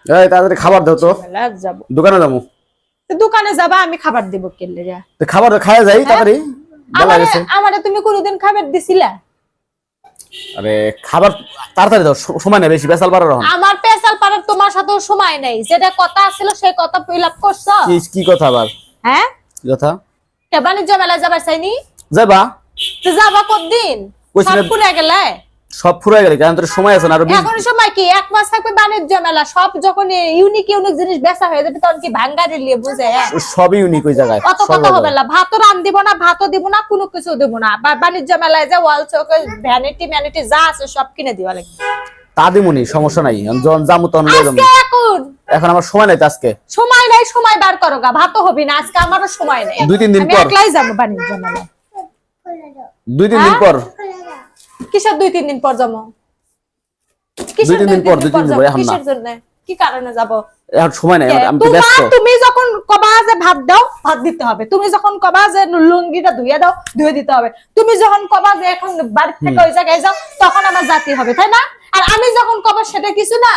এই তাড়াতাড়ি খাবার দাও তো। যাব দোকানে যাবো। দোকানে যাবা আমি খাবার দিব কেলে যা। তো খাবার খাওয়া যাই তাড়াতাড়ি। আমারে তুমি কোনদিন খাবার দিছিলা? আরে খাবার তাড়াতাড়ি দাও, সময় নেই বেশি, বেসাল পারার রহন। আমার পেশাল পারার তোমার সাথে সময় নেই, যেটা কথা ছিল সেই কথা ফিল আপ করছো। কি কথা আবার? হ্যাঁ কি কথা? কে বাণিজ্য মেলা যাবার চাইনি? যাবা তো যাবা কতদিন? সব পুরে গেলে? সব ফুরাই গেলে কারণ তোর সময় আছে না আরো। এখন সময় কি এক মাস থাকবে বাণিজ্য মেলা, সব যখন ইউনিক ইউনিক জিনিস বেচা হয়ে যাবে তখন কি ভাঙ্গারি লিয়ে বুঝে? সবই ইউনিক ওই জায়গায়। কত কথা হবে না, ভাতও রান দিব না, ভাতও দিব না, কোনো কিছু দিব না। বাণিজ্য মেলায় যে ওয়াল চৌক ভ্যানিটি ম্যানিটি যা আছে সব কিনে দিবা লাগবে। তা দিমুনি, সমস্যা নাই। যখন যাবো তখন লয়ে যাবো। এখন আমার সময় নাই, আজকে সময় নাই, সময় বার করো গা, ভাতও হবে না আজকে, আমারও সময় নেই। 2-3 দিন আমি পর একলাই যাবো বাণিজ্য মেলায়। 2-3 দিন পর। কিসের 2-3 দিন পর যাবো? 2-3 দিন পর, 2-3 দিন পর এখন না। কিসের জন্য? কি কারণে যাব? এখন সময় নাই, আমি তো ব্যস্ত। তুমি যখন কবা যে ভাত দাও, ভাত দিতে হবে। তুমি যখন কবা যে লুঙ্গিটা ধুইয়া দাও, ধুয়ে দিতে হবে। তুমি যখন কবা যে এখন বাড়ি থেকে ওই জায়গায় যাও, তখন আমার জাতি হবে, তাই না? আর আমি যখন কবা সেটা কিছু না।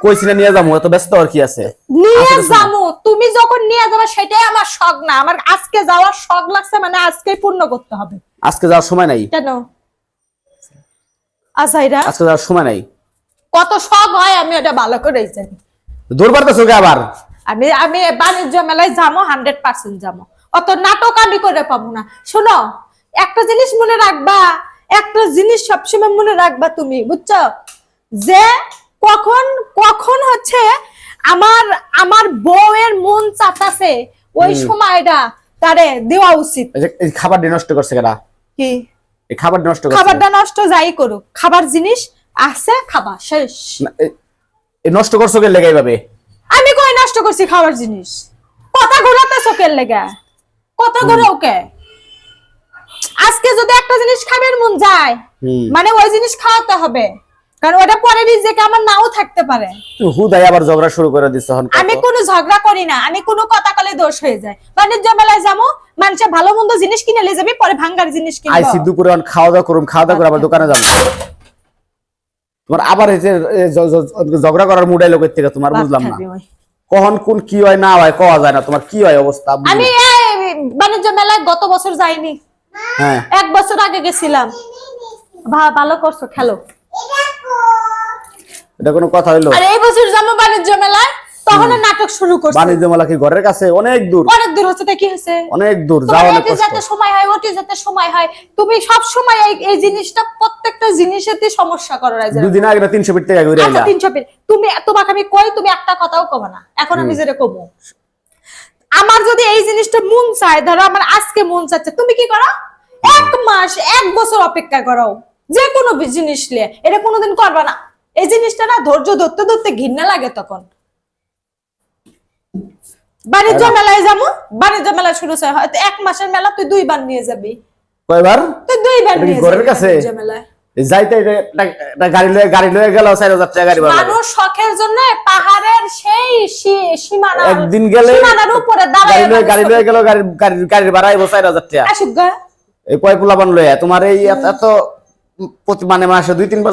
কইছি না নিয়ে যাবো, এত ব্যস্ত আর কি আছে? নিয়ে যাবো, তুমি যখন নিয়ে যাবে সেটাই আমার শখ না। আমার আজকে যাওয়ার শখ লাগছে, মানে আজকেই পূর্ণ করতে হবে। আজকে যাওয়ার সময় নাই। কেন আজাইরা? আজকে যাওয়ার সময় নাই। কত শখ হয় আমি ওটা ভালো করেই জানি। দৌড় পারতেছো কে আবার? আমি বাণিজ্য মেলায় যাবো, 100% যাবো। অত নাটক আমি করে পাবো না। শোনো, একটা জিনিস মনে রাখবা, একটা জিনিস সবসময় মনে রাখবা তুমি, বুঝছো? যে কখন কখন হচ্ছে আমার বউয়ের মন চাতাছে, ওই সময়টা তারে দেওয়া উচিত। এই খাবার নষ্ট করছে কেডা? কি এই খাবার নষ্ট করছে? খাবারটা নষ্ট যাই করুক, খাবার জিনিস আছে, খাবার শেষ। এই নষ্ট করছো কে লেগে এইভাবে? আমি কই নষ্ট করছি খাবার জিনিস? কথা ঘোরাতে চোখের লেগে কথা ঘোরা ওকে। আজকে যদি একটা জিনিস খাবার মন যায়, মানে ওই জিনিস খাওয়াতে হবে, কারণ ওটা পরে নিজেকে আমার নাও থাকতে পারে। তুই হুদাই আবার ঝগড়া শুরু করে দিছ। আমি কোনো ঝগড়া করি না, আমি কোনো কথা কলে দোষ হয়ে যায়। বাণিজ্য মেলায় যাবো, মানুষে ভালো মন্দ জিনিস কিনে নিয়ে যাবি, পরে ভাঙ্গার জিনিস কিনবো। আইসি দুপুরে খাওয়া দাওয়া করুম, খাওয়া দাওয়া করে আবার দোকানে যাবো। তোমার আবার এই যে ঝগড়া করার মুডাই লোকের থেকে তোমার বুঝলাম না। কখন কোন কি হয় না হয় কওয়া যায় না। তোমার কি হয় অবস্থা? আমি বাণিজ্য মেলায় গত বছর যাইনি, হ্যাঁ 1 বছর আগে গেছিলাম। ভালো করছো, খেলো। এটা কোনো কথা হইলো? আর এই বছর যাবো বাণিজ্য মেলায়, তখন নাটক শুরু করছে। বাণিজ্য মেলা কি ঘরের কাছে? অনেক দূর। অনেক দূর হচ্ছে, তা কি হয়েছে? অনেক দূর, যাওয়া অনেক কষ্ট। যাতে সময় হয়, ওটি যাতে সময় হয়। তুমি সব সময় এই জিনিসটা, প্রত্যেকটা জিনিসেতে সমস্যা করো। 2 দিন আগে 300 ফিট থেকে ঘুরে আইলা। 300 ফিট তুমি তোমাকে আমি কই, তুমি একটা কথাও কবে না। এখন আমি যেটা কমু, আমার যদি এই জিনিসটা মন চায়, ধরো আমার আজকে মন চাচ্ছে, তুমি কি করো? 1 মাস 1 বছর অপেক্ষা করো যে কোনো জিনিস নিয়ে। এটা কোনোদিন করবা না। এই জিনিসটা না ধৈর্য ধরতে ধরতে ঘৃণা লাগে তখন। বাণিজ্য মেলায় যাবো, বাণিজ্য মেলা শুরু হয় হয়তো 1 মাসের মেলা, তুই 2 বার নিয়ে যাবি। কয়বার? তুই 2 বার নিয়ে যাবি ঘরের কাছে বাণিজ্য মেলায়। যাইতে গাড়ি লয়ে গেল 4000 টাকা গাড়ি ভাড়া। মানুষ শখের জন্য পাহাড়ের সেই সীমানা, একদিন গেলে সীমানার উপরে দাঁড়ায় গাড়ি লয়ে গেল, গাড়ির ভাড়া 4000 টাকা। আসুক গা। এই কয় পোলাপান লয়ে তোমার এই এত মানে মাসে 2-3 বার